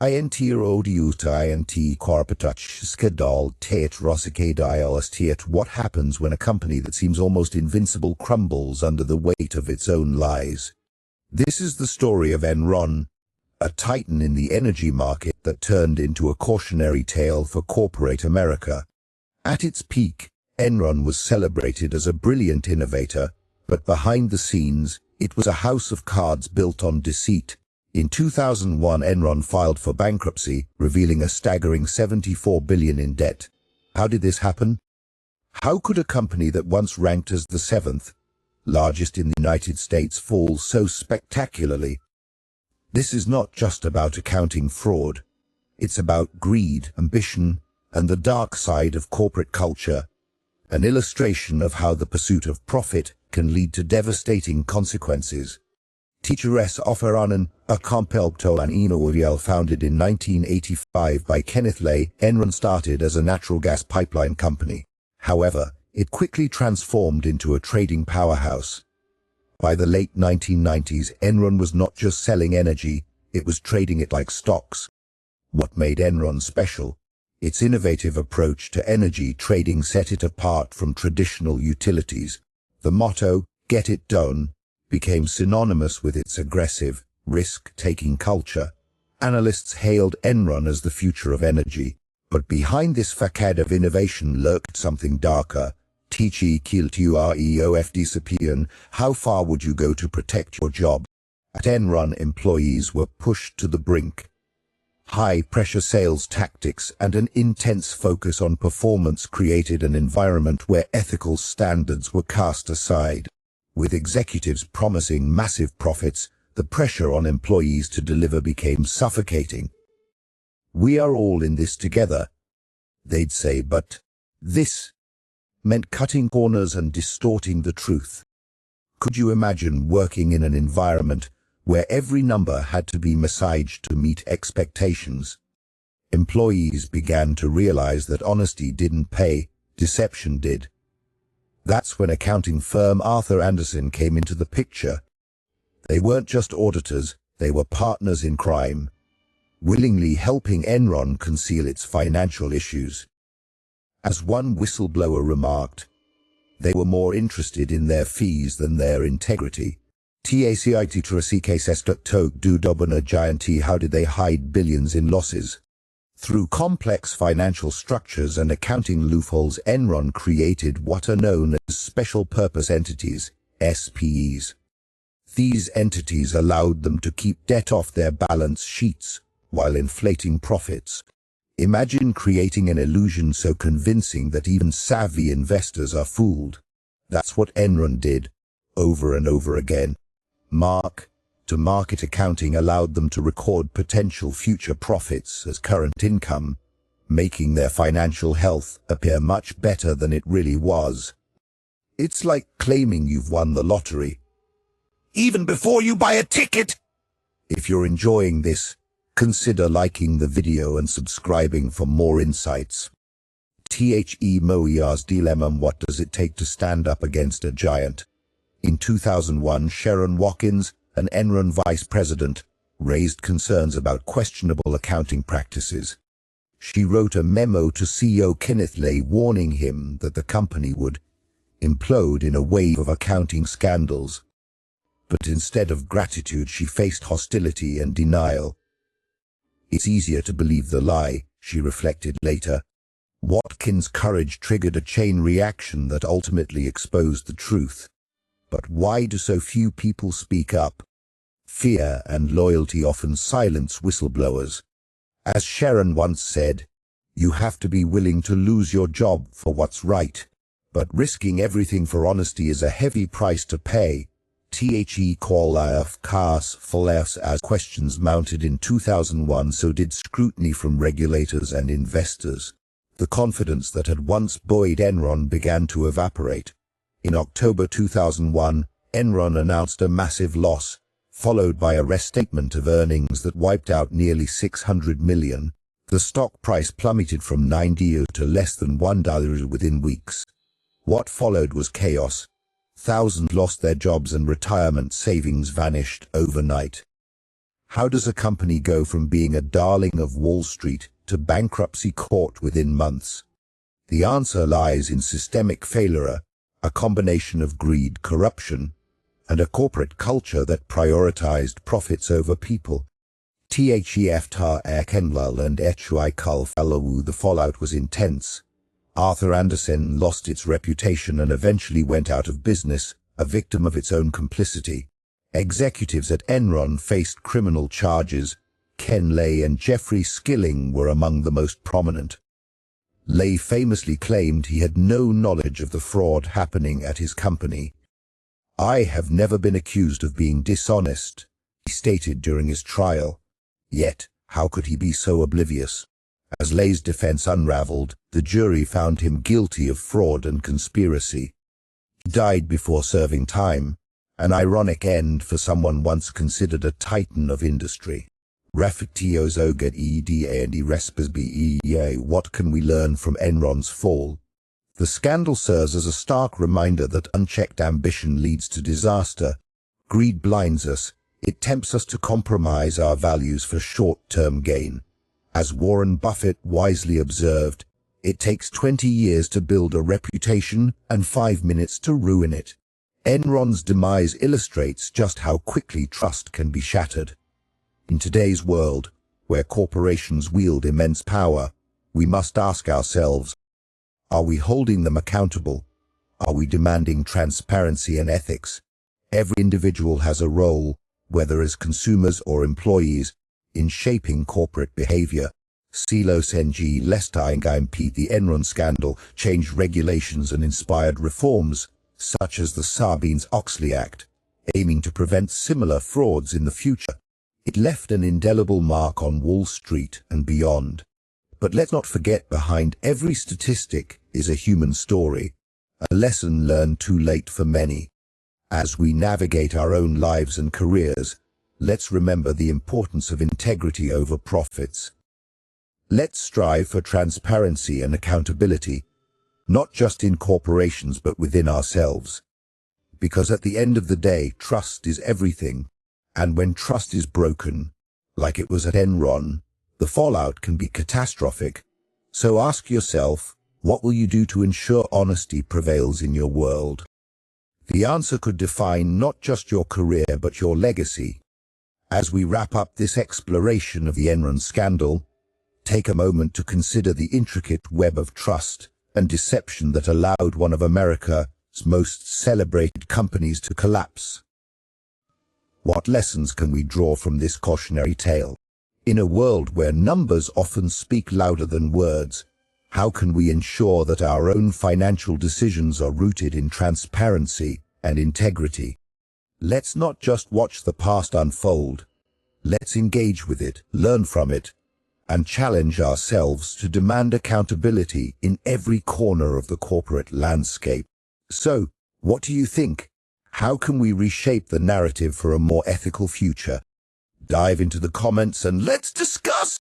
INT Korpatuch Skedal Tate Rosikadialstiet. What happens when a company that seems almost invincible crumbles under the weight of its own lies? This is the story of Enron, a titan in the energy market that turned into a cautionary tale for corporate America. At its peak, Enron was celebrated as a brilliant innovator, but behind the scenes, it was a house of cards built on deceit. In 2001, Enron filed for bankruptcy, revealing a staggering $74 billion in debt. How did this happen? How could a company that once ranked as the seventh largest in the United States fall so spectacularly? This is not just about accounting fraud. It's about greed, ambition, and the dark side of corporate culture. An illustration of how the pursuit of profit can lead to devastating consequences. Teacheress Offeranen, a Compelptolan Inoviel founded in 1985 by Kenneth Lay, Enron started as a natural gas pipeline company. However, it quickly transformed into a trading powerhouse. By the late 1990s, Enron was not just selling energy, it was trading it like stocks. What made Enron special? Its innovative approach to energy trading set it apart from traditional utilities. The motto, "Get it done," became synonymous with its aggressive, risk-taking culture. Analysts hailed Enron as the future of energy, but behind this facade of innovation lurked something darker. Tichi Kiltureofdcipion, how far would you go to protect your job? At Enron, employees were pushed to the brink. High-pressure sales tactics and an intense focus on performance created an environment where ethical standards were cast aside. With executives promising massive profits, the pressure on employees to deliver became suffocating. "We are all in this together," they'd say, but this meant cutting corners and distorting the truth. Could you imagine working in an environment where every number had to be massaged to meet expectations? Employees began to realize that honesty didn't pay, deception did. That's when accounting firm Arthur Andersen came into the picture. They weren't just auditors, they were partners in crime, willingly helping Enron conceal its financial issues. As one whistleblower remarked, they were more interested in their fees than their integrity. TACIT Trasicases do Dobana Gianti. How did they hide billions in losses? Through complex financial structures and accounting loopholes, Enron created what are known as special purpose entities, SPEs. These entities allowed them to keep debt off their balance sheets while inflating profits. Imagine creating an illusion so convincing that even savvy investors are fooled. That's what Enron did, over and over again. Mark-to-market accounting allowed them to record potential future profits as current income, making their financial health appear much better than it really was. It's like claiming you've won the lottery, even before you buy a ticket. If you're enjoying this, consider liking the video and subscribing for more insights. The Moia's dilemma. What does it take to stand up against a giant? In 2001, Sharon Watkins, an Enron vice president, raised concerns about questionable accounting practices. She wrote a memo to CEO Kenneth Lay warning him that the company would implode in a wave of accounting scandals. But instead of gratitude, she faced hostility and denial. "It's easier to believe the lie," she reflected later. Watkins' courage triggered a chain reaction that ultimately exposed the truth. But why do so few people speak up? Fear and loyalty often silence whistleblowers. As Sharon once said, "You have to be willing to lose your job for what's right." But risking everything for honesty is a heavy price to pay. The call of Cars Falefs. As questions mounted in 2001, so did scrutiny from regulators and investors. The confidence that had once buoyed Enron began to evaporate. In October 2001, Enron announced a massive loss, followed by a restatement of earnings that wiped out nearly $600 million. The stock price plummeted from $90 to less than $1 within weeks. What followed was chaos. Thousands lost their jobs and retirement savings vanished overnight. How does a company go from being a darling of Wall Street to bankruptcy court within months? The answer lies in systemic failure, a combination of greed, corruption, and a corporate culture that prioritized profits over people. THEFTA Kenlal and HUI Kulfalawu. The fallout was intense. Arthur Andersen lost its reputation and eventually went out of business, a victim of its own complicity. Executives at Enron faced criminal charges. Ken Lay and Jeffrey Skilling were among the most prominent. Lay famously claimed he had no knowledge of the fraud happening at his company. "I have never been accused of being dishonest," he stated during his trial. Yet, how could he be so oblivious? As Lay's defense unraveled, the jury found him guilty of fraud and conspiracy. He died before serving time, an ironic end for someone once considered a titan of industry. Reflectios Ogat EDA and Respesbea. What can we learn from Enron's fall? The scandal serves as a stark reminder that unchecked ambition leads to disaster. Greed blinds us. It tempts us to compromise our values for short-term gain. As Warren Buffett wisely observed, it takes 20 years to build a reputation and 5 minutes to ruin it. Enron's demise illustrates just how quickly trust can be shattered. In today's world, where corporations wield immense power, we must ask ourselves, are we holding them accountable? Are we demanding transparency and ethics? Every individual has a role, whether as consumers or employees, in shaping corporate behavior. Silos NG Lestaingamp. The Enron scandal changed regulations and inspired reforms, such as the Sarbanes-Oxley Act, aiming to prevent similar frauds in the future. It left an indelible mark on Wall Street and beyond. But let's not forget, behind every statistic is a human story, a lesson learned too late for many. As we navigate our own lives and careers, let's remember the importance of integrity over profits. Let's strive for transparency and accountability, not just in corporations but within ourselves. Because at the end of the day, trust is everything, and when trust is broken, like it was at Enron, the fallout can be catastrophic. So ask yourself, what will you do to ensure honesty prevails in your world? The answer could define not just your career but your legacy. As we wrap up this exploration of the Enron scandal, take a moment to consider the intricate web of trust and deception that allowed one of America's most celebrated companies to collapse. What lessons can we draw from this cautionary tale? In a world where numbers often speak louder than words, how can we ensure that our own financial decisions are rooted in transparency and integrity? Let's not just watch the past unfold. Let's engage with it, learn from it, and challenge ourselves to demand accountability in every corner of the corporate landscape. So, what do you think? How can we reshape the narrative for a more ethical future? Dive into the comments and let's discuss!